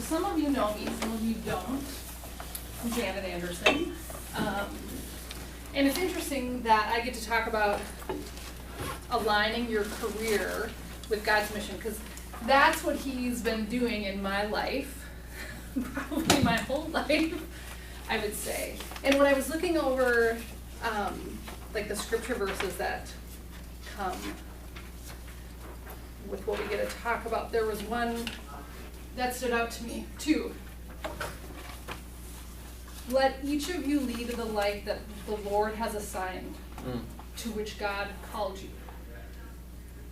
some of you know me, some of you don't. I'm Janet Anderson. And it's interesting that I get to talk about aligning your career with God's mission, because that's what he's been doing in my life, probably my whole life, I would say. And when I was looking over like the scripture verses that come with what we get to talk about, there was one that stood out to me, two. Let each of you lead the life that the Lord has assigned, to which God called you.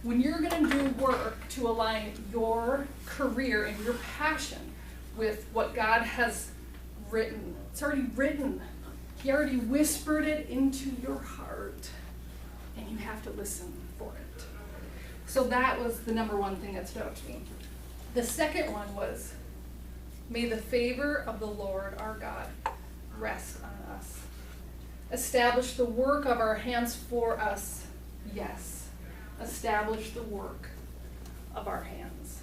When you're going to do work to align your career and your passion with what God has written, it's already written. He already whispered it into your heart, and you have to listen for it. So that was the number one thing that stood out to me. The second one was, may the favor of the Lord our God rest on us. Establish the work of our hands for us. Yes, establish the work of our hands.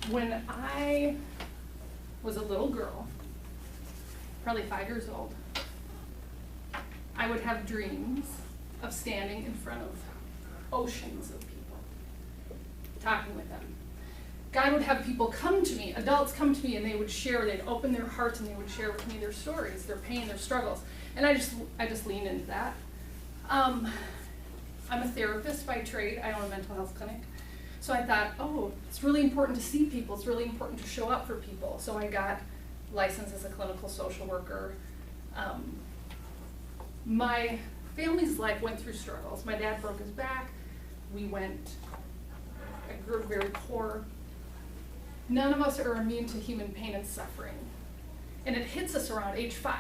When I was a little girl, probably 5 years old, I would have dreams of standing in front of oceans of people, talking with them. God would have people come to me, adults come to me, and they would share, they'd open their hearts and they would share with me their stories, their pain, their struggles. And I just leaned into that. I'm a therapist by trade. I own a mental health clinic. So I thought, oh, it's really important to see people. It's really important to show up for people. So I got licensed as a clinical social worker. My family's life went through struggles. My dad broke his back. I grew up very poor. None of us are immune to human pain and suffering. And it hits us around age 5.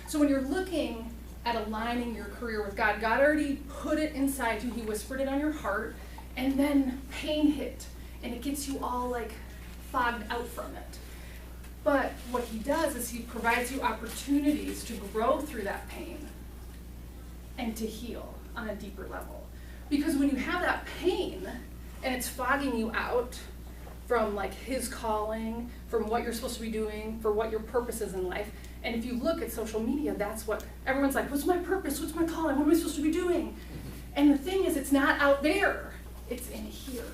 So when you're looking at aligning your career with God, God already put it inside you. He whispered it on your heart. And then pain hit. And it gets you all like fogged out from it. But what he does is he provides you opportunities to grow through that pain and to heal on a deeper level. Because when you have that pain and it's fogging you out from like his calling, from what you're supposed to be doing, for what your purpose is in life, and if you look at social media, that's what everyone's like, what's my purpose? What's my calling? What am I supposed to be doing? And the thing is, it's not out there, it's in here.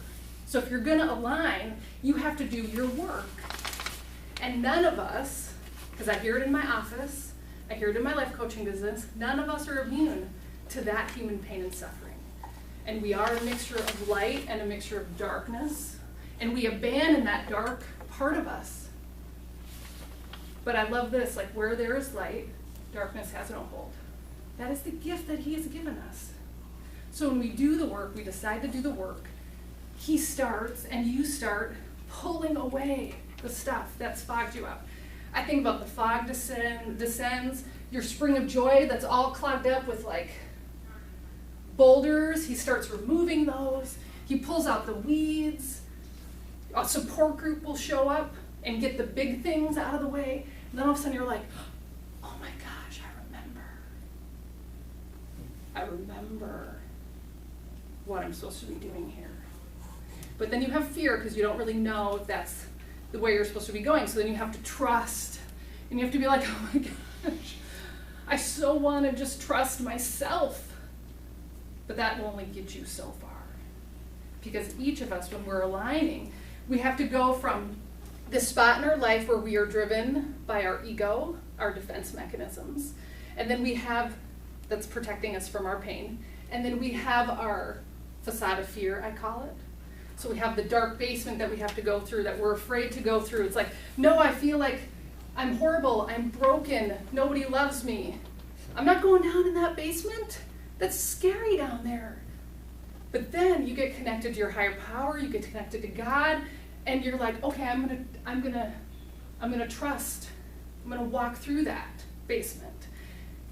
So if you're gonna align, you have to do your work. And none of us, because I hear it in my office, I hear it in my life coaching business, none of us are immune to that human pain and suffering. And we are a mixture of light and a mixture of darkness. And we abandon that dark part of us. But I love this, like where there is light, darkness has no hold. That is the gift that he has given us. So when we do the work, we decide to do the work, he starts and you start pulling away the stuff that's fogged you out. I think about the fog descends, your spring of joy that's all clogged up with like boulders, he starts removing those, he pulls out the weeds, a support group will show up and get the big things out of the way, and then all of a sudden you're like, oh my gosh, I remember what I'm supposed to be doing here. But then you have fear because you don't really know if that's the way you're supposed to be going, so then you have to trust, and you have to be like, oh my gosh, I so want to just trust myself. But that will only get you so far. Because each of us, when we're aligning, we have to go from this spot in our life where we are driven by our ego, our defense mechanisms, and then we have, that's protecting us from our pain, and then we have our facade of fear, I call it. So we have the dark basement that we have to go through, that we're afraid to go through. It's like, no, I feel like I'm horrible, I'm broken, nobody loves me. I'm not going down in that basement. That's scary down there. But then you get connected to your higher power, you get connected to God, and you're like, okay, I'm gonna trust. I'm gonna walk through that basement.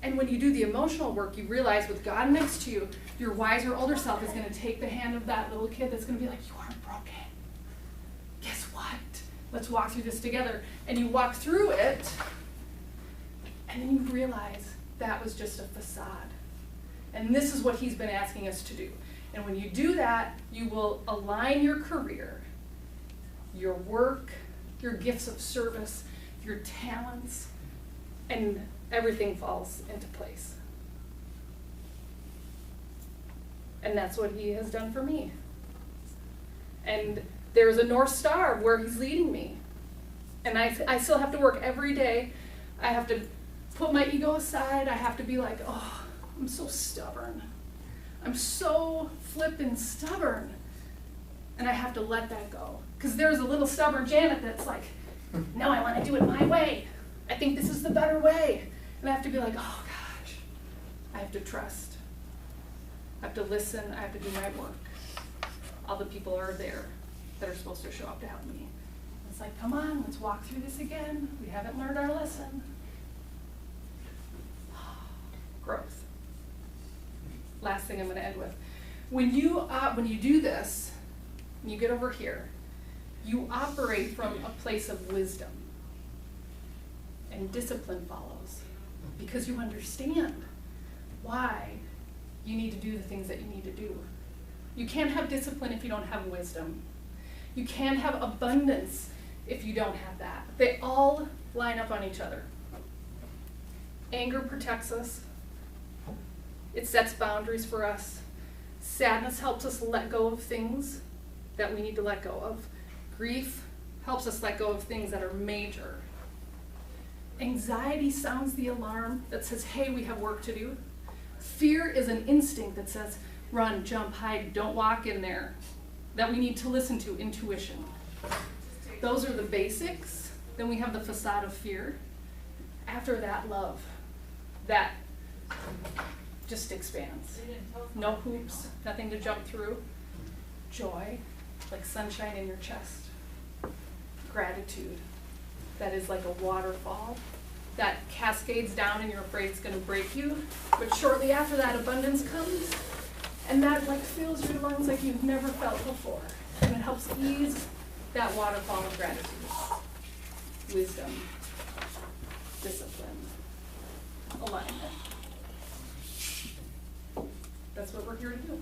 And when you do the emotional work, you realize with God next to you, your wiser older self is gonna take the hand of that little kid that's gonna be like, you aren't broken. Guess what? Let's walk through this together. And you walk through it, and then you realize that was just a facade. And this is what he's been asking us to do. And when you do that, you will align your career your work, your gifts of service, your talents, and everything falls into place. And that's what he has done for me. And there's a North Star of where he's leading me. And I still have to work every day. I have to put my ego aside. I have to be like, oh, I'm so stubborn. I'm so flippin' stubborn. And I have to let that go. Because there's a little stubborn Janet that's like, no, I want to do it my way. I think this is the better way. And I have to be like, oh gosh, I have to trust. I have to listen. I have to do my work. All the people are there that are supposed to show up to help me. It's like, come on, let's walk through this again. We haven't learned our lesson. Growth. Last thing I'm going to end with. When you do this, when you get over here, you operate from a place of wisdom. And discipline follows. Because you understand why you need to do the things that you need to do. You can't have discipline if you don't have wisdom. You can't have abundance if you don't have that. They all line up on each other. Anger protects us. It sets boundaries for us. Sadness helps us let go of things that we need to let go of. Grief helps us let go of things that are major. Anxiety sounds the alarm that says, hey, we have work to do. Fear is an instinct that says, run, jump, hide, don't walk in there. That we need to listen to, intuition. Those are the basics. Then we have the facade of fear. After that, love. That just expands. No hoops, nothing to jump through. Joy, like sunshine in your chest. Gratitude, that is like a waterfall that cascades down and you're afraid it's going to break you. But shortly after that, abundance comes. And that like fills your lungs like you've never felt before. And it helps ease that waterfall of gratitude. Wisdom, discipline, alignment. That's what we're here to do.